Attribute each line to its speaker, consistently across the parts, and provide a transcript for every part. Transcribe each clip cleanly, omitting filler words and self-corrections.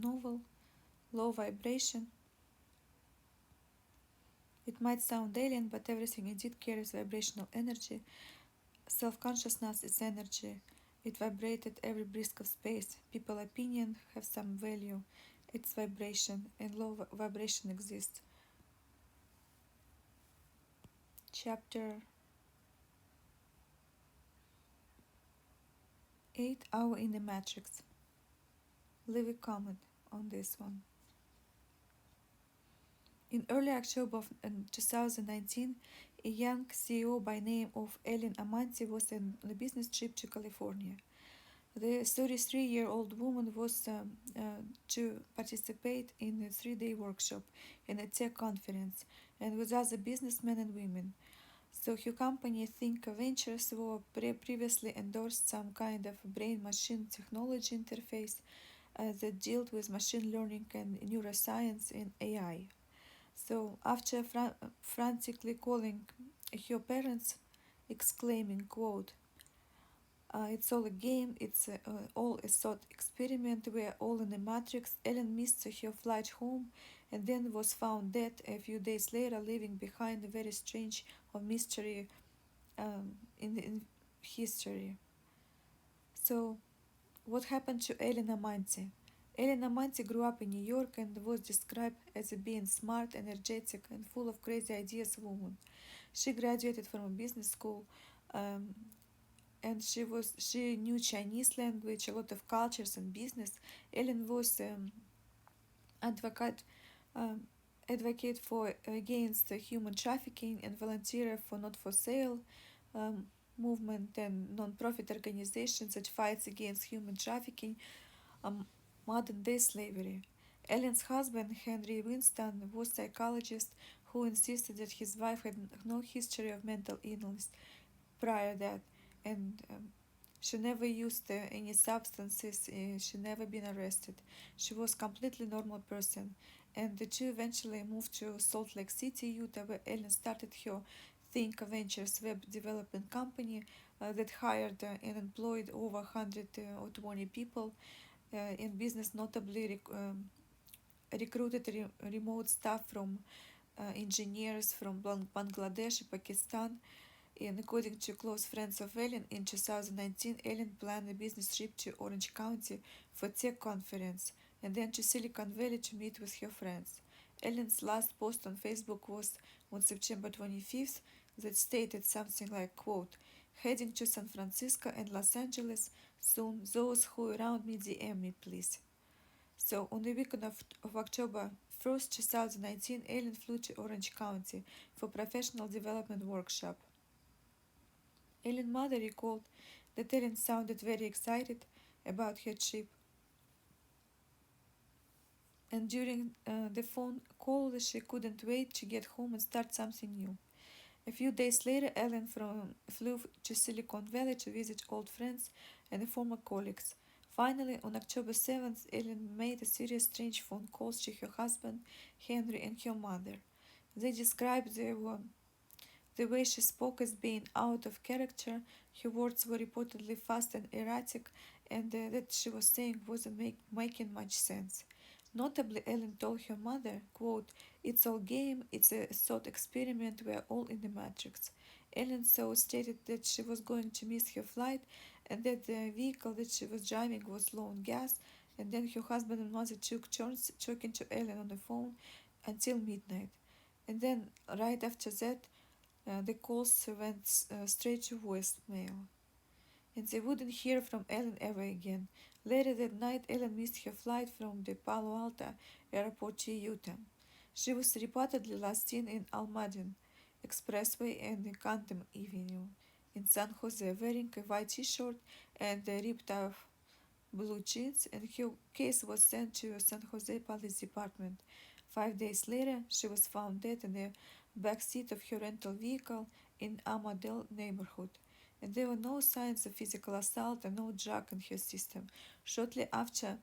Speaker 1: novel, low vibration. It might sound alien, but everything indeed carries vibrational energy. Self-consciousness is energy. It vibrated every brisk of space. People opinion have some value. It's vibration, and low vibration exists. Chapter 8, Hour in the Matrix. Leave a comment on this one. In early October of 2019, a young CEO by name of Ellen Amanti was on a business trip to California. The 33-year-old woman was to participate in a 3-day workshop in a tech conference and with other businessmen and women. So her company Think Ventures were previously endorsed some kind of brain-machine technology interface that dealt with machine learning and neuroscience and AI. So after frantically calling her parents, exclaiming, quote, it's all a game, it's all a thought experiment, we're all in a matrix, Ellen missed her flight home and then was found dead a few days later, leaving behind a very strange of mystery in history. So, what happened to Ellen Amanti? Ellen Amanti grew up in New York and was described as a being smart, energetic, and full of crazy ideas woman. She graduated from a business school, um, and she knew Chinese language, a lot of cultures and business. Ellen was advocate um, advocate for against human trafficking and volunteer for not for sale um, movement and non-profit organizations that fights against human trafficking, um, modern day slavery. Ellen's husband, Henry Winston, was a psychologist who insisted that his wife had no history of mental illness prior that, and she never used any substances. She never been arrested. She was completely normal person, and the two eventually moved to Salt Lake City, Utah, where Ellen started her Think Ventures web development company that hired and employed over 120 people in business, notably recruited remote staff from engineers from Bangladesh, Pakistan, and according to close friends of Ellen, in 2019, Ellen planned a business trip to Orange County for tech conference and then to Silicon Valley to meet with her friends. Ellen's last post on Facebook was on September 25th that stated something like, quote, heading to San Francisco and Los Angeles soon. Those who around me DM me, please. So on the weekend of October 1st, 2019, Ellen flew to Orange County for professional development workshop. Ellen's mother recalled that Ellen sounded very excited about her trip, and during the phone call, she couldn't wait to get home and start something new. A few days later, Ellen flew to Silicon Valley to visit old friends and former colleagues. Finally, on October 7th, Ellen made a series of strange phone calls to her husband, Henry, and her mother. They described the way she spoke as being out of character. Her words were reportedly fast and erratic, and that she was saying wasn't making much sense. Notably, Ellen told her mother, quote, it's all game, it's a thought experiment, we're all in the matrix. Ellen so stated that she was going to miss her flight and that the vehicle that she was driving was low on gas, and then her husband and mother took turns talking to Ellen on the phone until midnight. And then, right after that, the calls went straight to voicemail, and they wouldn't hear from Ellen ever again. Later that night, Ellen missed her flight from the Palo Alto airport to Utah. She was reportedly last seen in Almaden Expressway and Canton Avenue in San Jose, wearing a white t-shirt and ripped off blue jeans, and her case was sent to San Jose Police Department. 5 days later, she was found dead in the back seat of her rental vehicle in Amadale neighborhood, and there were no signs of physical assault and no drug in her system. Shortly after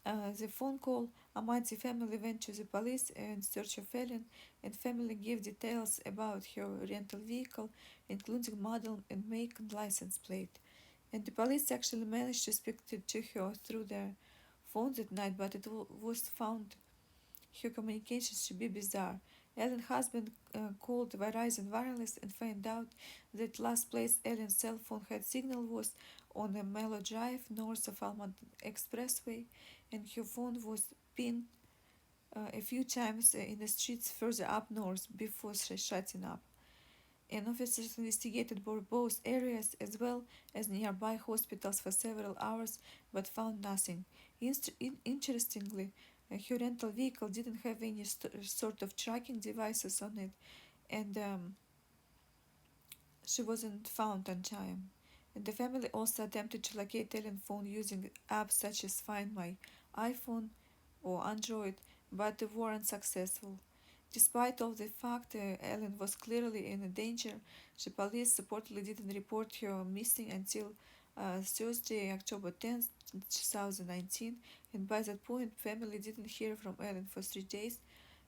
Speaker 1: the phone call, Amanti family went to the police in search of Ellen, and family gave details about her rental vehicle, including model and make and license plate. And the police actually managed to speak to her through the phone that night, but it was found her communications to be bizarre. Ellen's husband called Verizon Wireless and found out that last place Ellen's cell phone had signal was on a Mellow Drive north of Almond Expressway, and her phone was pinged a few times in the streets further up north before shutting up. And officers investigated both areas as well as nearby hospitals for several hours but found nothing. Interestingly, her rental vehicle didn't have any sort of tracking devices on it, and she wasn't found on time. And the family also attempted to locate Ellen's phone using apps such as Find My iPhone or Android, but they weren't successful. Despite all the fact Ellen was clearly in danger, the police supposedly didn't report her missing until Thursday, October 10th, 2019, and by that point, family didn't hear from Ellen for 3 days,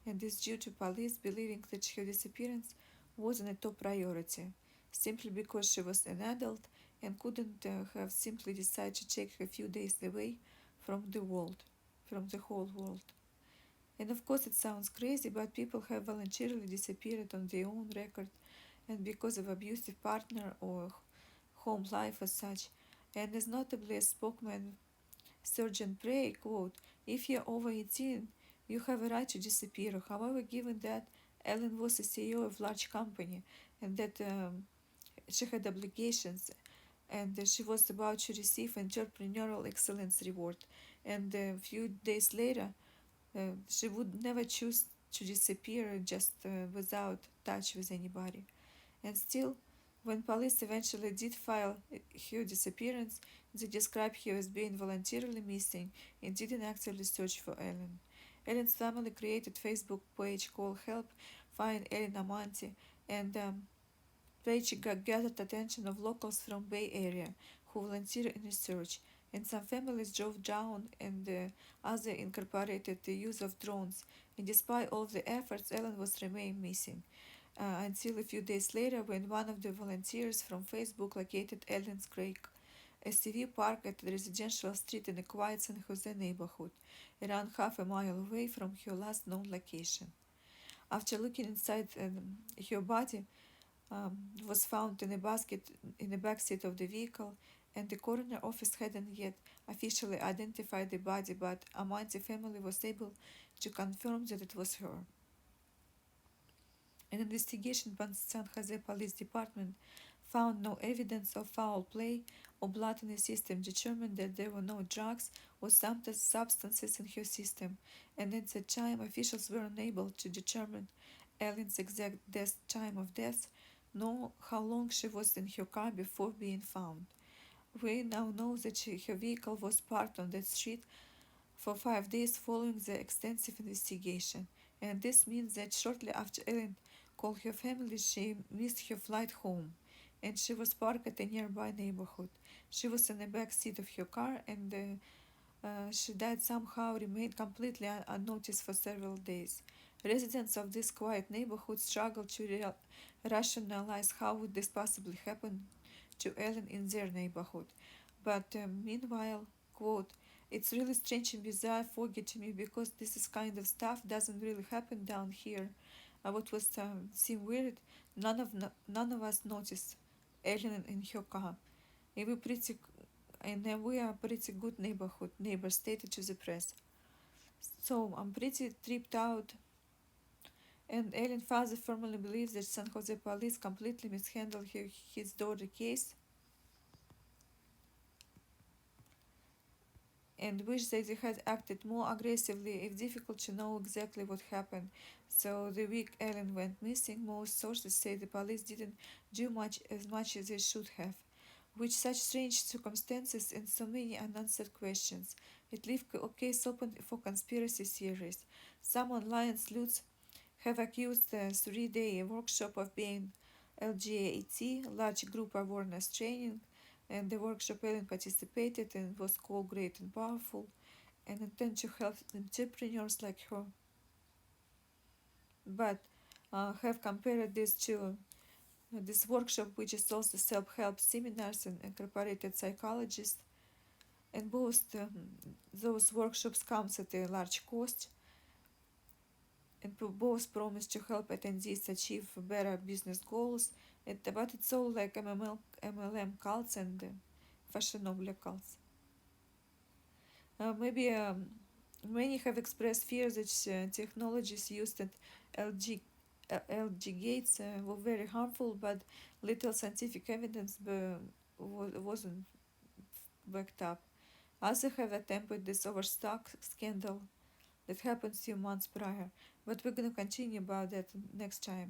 Speaker 1: and this due to police believing that her disappearance wasn't a top priority, simply because she was an adult and couldn't have simply decided to take a few days away from the world, from the whole world. And of course, it sounds crazy, but people have voluntarily disappeared on their own record and because of abusive partner or home life as such. And as notably as spokesman Sergeant Bray, quote, if you're over 18, you have a right to disappear. However, given that Ellen was a CEO of large company and that she had obligations and she was about to receive entrepreneurial excellence reward, and a few days later she would never choose to disappear just without touch with anybody. And still, when police eventually did file her disappearance, they described her as being voluntarily missing and didn't actively search for Ellen. Ellen's family created a Facebook page called Help Find Ellen Amanti, and page gathered attention of locals from Bay Area who volunteered in research, and some families drove down and others incorporated the use of drones. And despite all the efforts, Ellen was remained missing until a few days later when one of the volunteers from Facebook located Ellen's Creek, SUV parked at the residential street in a quiet San Jose neighborhood, around half a mile away from her last known location. After looking inside her body, was found in a basket in the back seat of the vehicle, and the coroner office hadn't yet officially identified the body, but Amanti family was able to confirm that it was her. An investigation by the San Jose Police Department found no evidence of foul play or blood in the system, determined that there were no drugs or substances in her system, and at the time officials were unable to determine Ellen's exact time of death, nor how long she was in her car before being found. We now know that her vehicle was parked on that street for 5 days following the extensive investigation, and this means that shortly after Ellen called her family, she missed her flight home, and she was parked at a nearby neighborhood. She was in the back seat of her car, and she died somehow remained completely unnoticed for several days. Residents of this quiet neighborhood struggled to rationalize how would this possibly happen to Ellen in their neighborhood. But meanwhile, quote, it's really strange and bizarre foggy to me because this is kind of stuff doesn't really happen down here. What was seemed weird, none of us noticed Ellen in her car. And we pretty and we are a pretty good neighborhood, neighbor stated to the press. So I'm pretty tripped out, and Ellen's father firmly believes that San Jose police completely mishandled his daughter case and wish that they had acted more aggressively. It's difficult to know exactly what happened. So the week Ellen went missing, most sources say the police didn't do much as they should have. With such strange circumstances and so many unanswered questions, it left a case open for conspiracy theories. Some online sleuths have accused the 3-day workshop of being LGAT, large group awareness training, and the workshop Ellen participated in was called Great and Powerful and intended to help entrepreneurs like her, but have compared this to this workshop, which is also self-help seminars and incorporated psychologists and both those workshops comes at a large cost, and both promise to help attendees achieve better business goals. But it's all like MLM cults and fashionable cults. Maybe many have expressed fear that technologies used at LG, LG gates were very harmful, but little scientific evidence wasn't backed up. Others have attempted this overstock scandal that happened few months prior, but we're gonna continue about that next time.